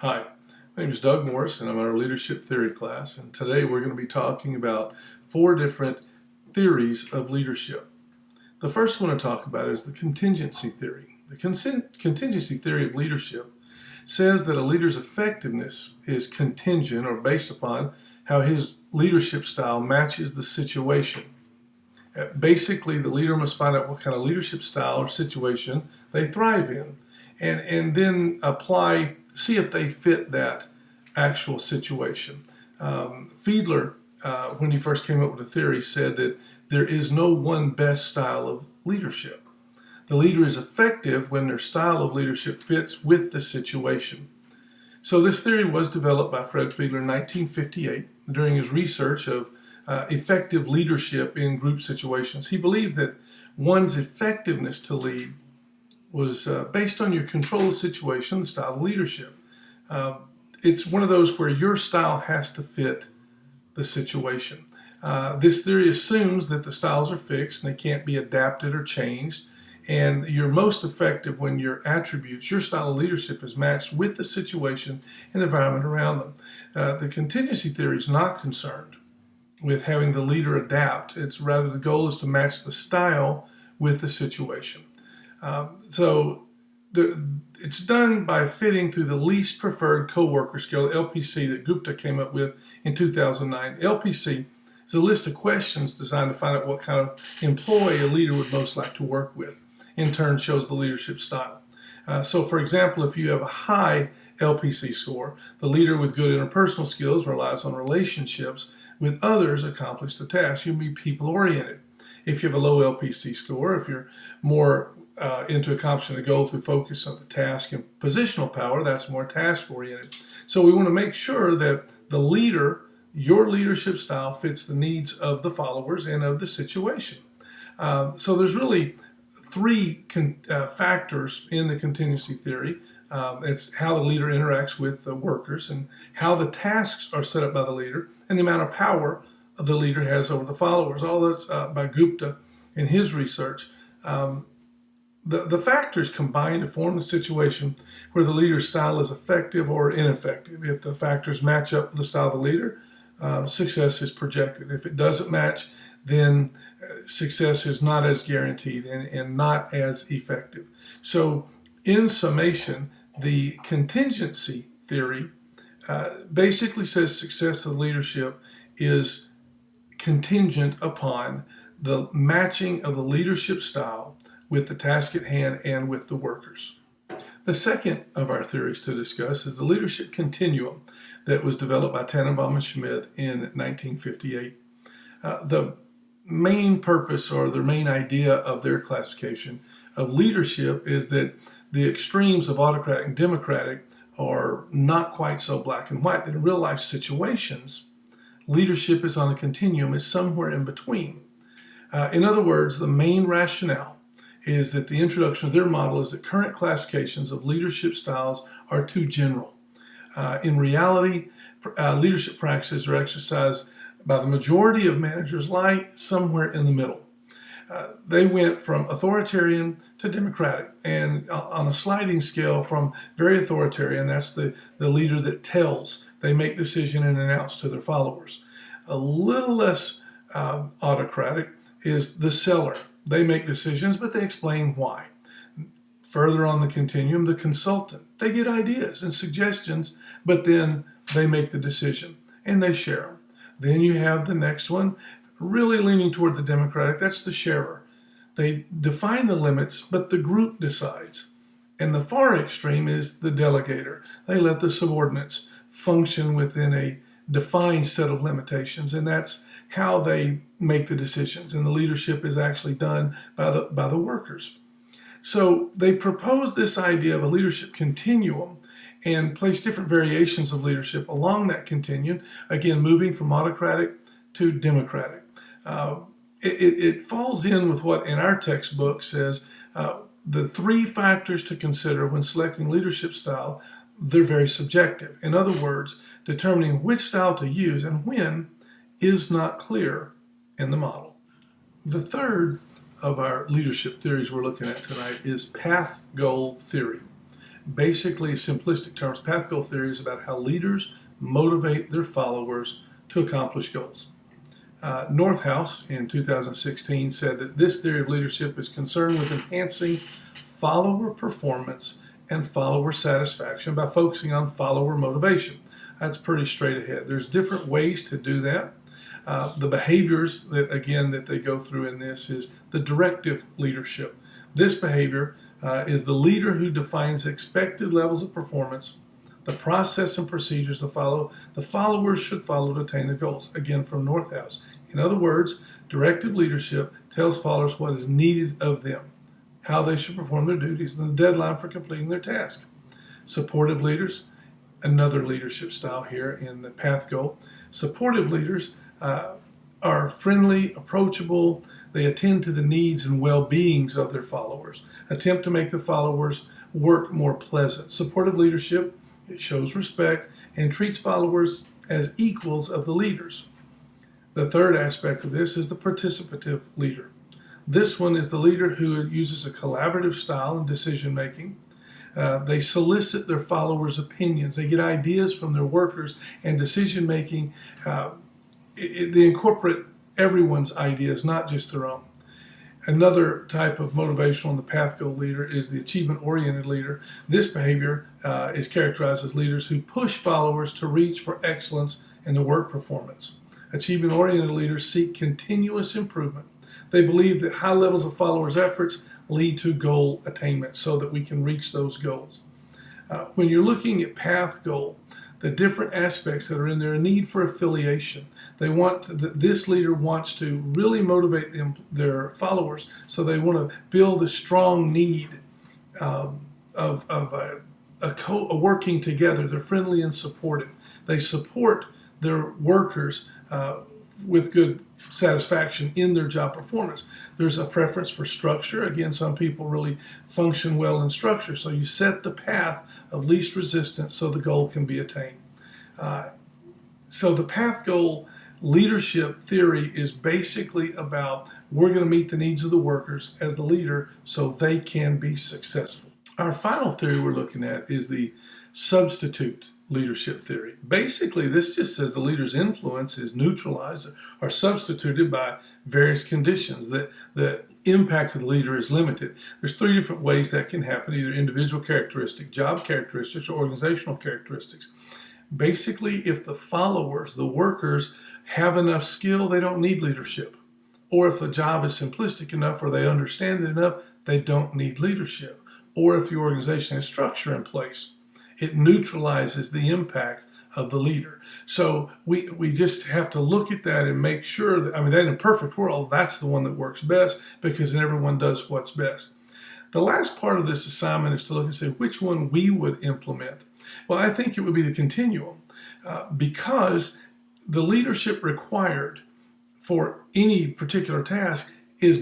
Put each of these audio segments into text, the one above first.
Hi, my name is Doug Morris and I'm in our leadership theory class, and today we're going to be talking about four different theories of leadership. The first one to talk about is the contingency theory. The contingency theory of leadership says that a leader's effectiveness is contingent or based upon how his leadership style matches the situation. Basically, the leader must find out what kind of leadership style or situation they thrive in, and then see if they fit that actual situation. Fiedler, when he first came up with the theory, said that there is no one best style of leadership. The leader is effective when their style of leadership fits with the situation. So this theory was developed by Fred Fiedler in 1958 during his research of effective leadership in group situations. He believed that one's effectiveness to lead was based on your control of the situation, the style of leadership. It's one of those where your style has to fit the situation. This theory assumes that the styles are fixed and they can't be adapted or changed. And you're most effective when your attributes, your style of leadership is matched with the situation and the environment around them. The contingency theory is not concerned with having the leader adapt. It's rather the goal is to match the style with the situation. It's done by fitting through the least preferred coworker scale, LPC, that Gupta came up with in 2009. LPC is a list of questions designed to find out what kind of employee a leader would most like to work with. In turn, shows the leadership style. So, for example, if you have a high LPC score, the leader with good interpersonal skills relies on relationships with others to accomplish the task. You'll be people-oriented. If you have a low LPC score, if you're more into accomplishing the goal through focus on the task and positional power, that's more task-oriented. So we want to make sure that the leader, your leadership style, fits the needs of the followers and of the situation. So there's really three factors in the contingency theory. It's how the leader interacts with the workers and how the tasks are set up by the leader and the amount of power the leader has over the followers. All this by Gupta in his research. The factors combine to form the situation where the leader's style is effective or ineffective. If the factors match up with the style of the leader, success is projected. If it doesn't match, then success is not as guaranteed and not as effective. So in summation, the contingency theory basically says success of leadership is contingent upon the matching of the leadership style with the task at hand and with the workers. The second of our theories to discuss is the leadership continuum that was developed by Tannenbaum and Schmidt in 1958. The main purpose or the main idea of their classification of leadership is that the extremes of autocratic and democratic are not quite so black and white, that in real life situations, leadership is on a continuum, is somewhere in between. In other words, the main rationale is that the introduction of their model is that current classifications of leadership styles are too general. In reality, leadership practices are exercised by the majority of managers lie somewhere in the middle. They went from authoritarian to democratic, and on a sliding scale from very authoritarian, that's the leader that tells, they make decision and announce to their followers. A little less autocratic is the seller. They make decisions, but they explain why. Further on the continuum, the consultant. They get ideas and suggestions, but then they make the decision and they share them. Then you have the next one, really leaning toward the democratic. That's the sharer. They define the limits, but the group decides. And the far extreme is the delegator. They let the subordinates function within a defined set of limitations, and that's how they make the decisions, and the leadership is actually done by the workers. So they propose this idea of a leadership continuum and place different variations of leadership along that continuum, again moving from autocratic to democratic. It falls in with what in our textbook says the three factors to consider when selecting leadership style. They're very subjective. In other words, determining which style to use and when is not clear in the model. The third of our leadership theories we're looking at tonight is path goal theory. Basically, simplistic terms, path goal theory is about how leaders motivate their followers to accomplish goals. Northhouse in 2016 said that this theory of leadership is concerned with enhancing follower performance and follower satisfaction by focusing on follower motivation. That's pretty straight ahead. There's different ways to do that. The behaviors that they go through in this is the directive leadership. This behavior is the leader who defines expected levels of performance, the process and procedures to follow, the followers should follow to attain the goals. Again, from Northhouse. In other words, directive leadership tells followers what is needed of them, how they should perform their duties, and the deadline for completing their task. Supportive leaders, another leadership style here in the path goal. Supportive leaders are friendly, approachable. They attend to the needs and well-beings of their followers, attempt to make the followers' work more pleasant. Supportive leadership, it shows respect and treats followers as equals of the leaders. The third aspect of this is the participative leader. This one is the leader who uses a collaborative style in decision making. They solicit their followers' opinions. They get ideas from their workers, and decision making, they incorporate everyone's ideas, not just their own. Another type of motivational in the path goal leader is the achievement-oriented leader. This behavior is characterized as leaders who push followers to reach for excellence in their work performance. Achievement-oriented leaders seek continuous improvement. They believe that high levels of followers' efforts lead to goal attainment so that we can reach those goals. When you're looking at path goal, the different aspects that are in there, a need for affiliation. This leader wants to really motivate their followers, so they want to build a strong need of working together. They're friendly and supportive. They support their workers with good satisfaction in their job performance. There's a preference for structure. Again, some people really function well in structure, so you set the path of least resistance so the goal can be attained. So the path goal leadership theory is basically about we're going to meet the needs of the workers as the leader so they can be successful. Our final theory we're looking at is the substitute leadership theory. Basically, this just says the leader's influence is neutralized or substituted by various conditions, that the impact of the leader is limited. There's three different ways that can happen, either individual characteristics, job characteristics, or organizational characteristics. Basically, if the followers, the workers, have enough skill, they don't need leadership. Or if the job is simplistic enough or they understand it enough, they don't need leadership. Or if the organization has structure in place, it neutralizes the impact of the leader. So we just have to look at that and make sure that, that in a perfect world, that's the one that works best, because then everyone does what's best. The last part of this assignment is to look and say which one we would implement. Well, I think it would be the continuum, because the leadership required for any particular task is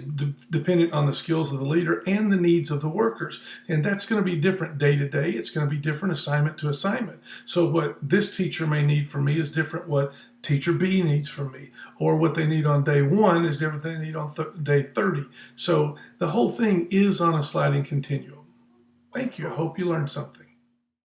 dependent on the skills of the leader and the needs of the workers. And that's going to be different day to day. It's going to be different assignment to assignment. So what this teacher may need from me is different what teacher B needs from me. Or what they need on day 1 is different than they need on day 30. So the whole thing is on a sliding continuum. Thank you. I hope you learned something.